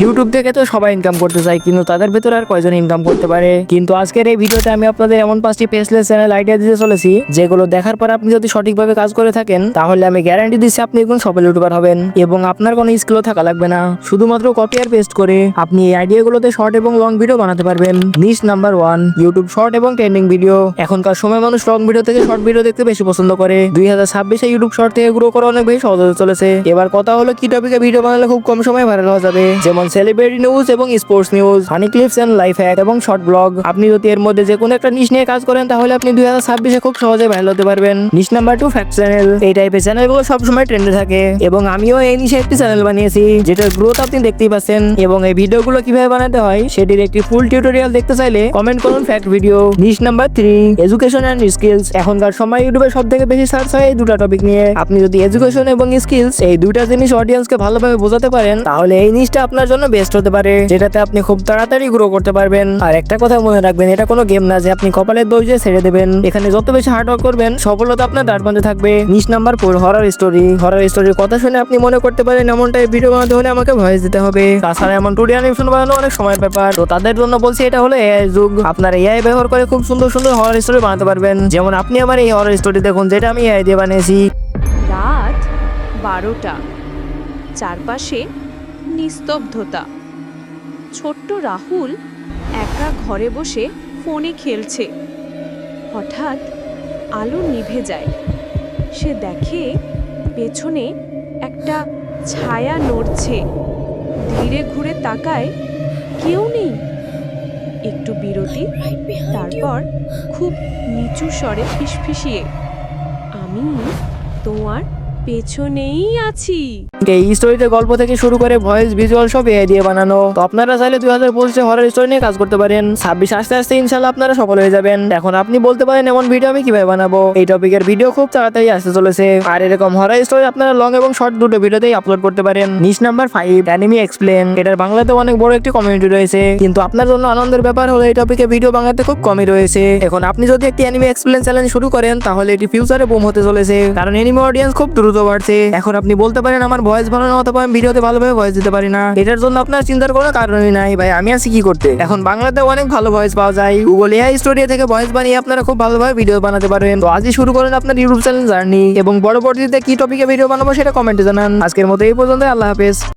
YouTube থেকে তো সবাই ইনকাম করতে চায়, কিন্তু তাদের ভেতরে আর কয়জন ইনকাম করতে পারে। কিন্তু আজকের এই ভিডিওতে আমি আপনাদের এমন 5টি পেজলেস চ্যানেল আইডিয়া দিতে চলেছি, যেগুলো দেখার পর আপনি যদি সঠিকভাবে কাজ করে থাকেন, তাহলে আমি গ্যারান্টি দিচ্ছি আপনি একজন সফল ইউটিউবার হবেন এবং আপনার কোনো স্কিলও থাকা লাগবে না। শুধুমাত্র কপি আর পেস্ট করে আপনি এই আইডিয়াগুলোতে শর্ট এবং লং ভিডিও বানাতে পারবেন। নিশ নাম্বার 1, ইউটিউব শর্ট এবং ট্রেন্ডিং ভিডিও। এখনকার সময় মানুষ লং ভিডিও থেকে শর্ট ভিডিও দেখতে বেশি পছন্দ করে। 2026-এ ইউটিউব শর্ট থেকে গ্রো করা অনেক বেশি সহজ হতে চলেছে। এবার কথা হলো কি টপিকে ভিডিও বানালে খুব কম সময়ে ভাইরাল হওয়া যাবে, যেমন সেলিব্রিটি নিউজ এবং sports news, funny clips and life hack এবং শর্ট ব্লগ। আপনি যদি এর মধ্যে যে কোনো একটা নিশ নিয়ে কাজ করেন, তাহলে আপনি 2026-এ খুব সহজে ভাইরাল হতে পারবেন। নিশ নাম্বার 2, ফ্যাক্ট চ্যানেল। এই টাইপের চ্যানেলগুলো সবসময় ট্রেন্ডে থাকে এবং আমিও এই নিশে একটি চ্যানেল বানিয়েছি, যেটার গ্রোথ আপনি দেখতেই পাচ্ছেন। এবং এই ভিডিওগুলো কিভাবে বানাতে হয় সেটির একটি ফুল টিউটোরিয়াল দেখতে চাইলে কমেন্ট করুন fact video. Niche number 3, education and skills. এখনকার সময় ইউটিউবে সব থেকে বেশি সার্চ হয় এই দুটো টপিক নিয়ে। আপনি যদি এডুকেশন এবং স্কিলস এই দুইটা জিনিস অডিয়েন্সকে ভালোভাবে বোঝাতে পারেন, তাহলে এই নিশটা আপনার জন্য বেস্ট হতে পারে, যেটাতে আপনি খুব তাড়াতাড়ি গ্রো করতে পারবেন। আর একটা কথা মনে রাখবেন, এটা কোনো গেম না যে আপনি কপালের দোষ দিয়ে ছেড়ে দেবেন। এখানে যত বেশি হার্ডওয়ার্ক করবেন, সফলতা আপনার দ্বারপ্রান্তে থাকবে। নিশ নাম্বার 4, হরর স্টোরি। হরর স্টোরির কথা শুনে আপনি মনে করতে পারেন এমনটাই ভিডিও বানাতে হলে আমাকে ভয়েস দিতে হবে, তাছাড়া এমন 2D অ্যানিমেশন বানানো অনেক সময়ের ব্যাপার। তো তাদের জন্য বলছি, এটা হলো এআই যুগ। আপনার এআই ব্যবহার করে খুব সুন্দর সুন্দর হরর স্টোরি বানাতে পারবেন। যেমন আপনি আমার এই হরর স্টোরি দেখুন, যেটা আমি এআই দিয়ে বানিয়েছি। রাত 12টা, চারপাশে নিস্তব্ধতা। ছোট্ট রাহুল একা ঘরে বসে ফোনে খেলছে। হঠাৎ আলো নিভে যায়। সে দেখে পেছনে একটা ছায়া নড়ছে। ধীরে ঘুরে তাকায়, কেউ নেই। একটু বিরতি, তারপর খুব নিচু স্বরে ফিসফিসিয়ে, আমি তোমার পেছনেই আছি। এই স্টোরিতে গল্প থেকে শুরু করে ভয়েস, ভিজুয়াল সব এআই দিয়ে বানানো। তো আপনারা চাইলে 2025-এ হরর স্টোরি নিয়ে কাজ করতে পারেন। 26 আস্তে আস্তে ইনশাআল্লাহ আপনারা সফল হয়ে যাবেন। এখন আপনি বলতে পারেন এমন ভিডিও আমি কিভাবে বানাবো। এই টপিকের ভিডিও খুব তাড়াতাড়ি আসতে চলেছে, আর এরকম হরর স্টোরি আপনারা লং এবং শর্ট দুটো ভিডিওতেই আপলোড করতে পারেন। নিশ নাম্বার 5, অ্যানিমে এক্সপ্লেন। এটার বাংলাতে অনেক বড় একটি কমিউনিটি রয়েছে, কিন্তু আপনার জন্য আনন্দের ব্যাপার হলো এই টপিকে ভিডিও বানাতে খুব কমই রয়েছে। এখন আপনি যদি একটি অ্যানিমে এক্সপ্লেন চ্যানেল শুরু করেন, তাহলে এটি ফিউচারে বুম হতে চলেছে, কারণ অ্যানিমে অডিয়েন্স খুব দ্রুত বাড়ছে। এখন আপনি বলতে পারেন আমার ভয়েস বানানো অথবা আমি ভিডিওতে ভালোভাবে ভয়েস দিতে পারি না। এটার জন্য আপনার চিন্তার কোনো কারণই নাই ভাই, আমি আছি কি করতে। এখন বাংলাতে অনেক ভালো ভয়েস পাওয়া যায়। গুগল এআই স্টুডিও থেকে ভয়েস বানিয়ে আপনারা খুব ভালোভাবে ভিডিও বানাতে পারবেন। তো আজই শুরু করেন আপনার ইউটিউব চ্যানেল জার্নি, এবং পরবর্তীতে কি টপিকে ভিডিও বানাবো সেটা কমেন্টে জানান। আজকের মতো এই পর্যন্ত, আল্লাহ হাফেজ।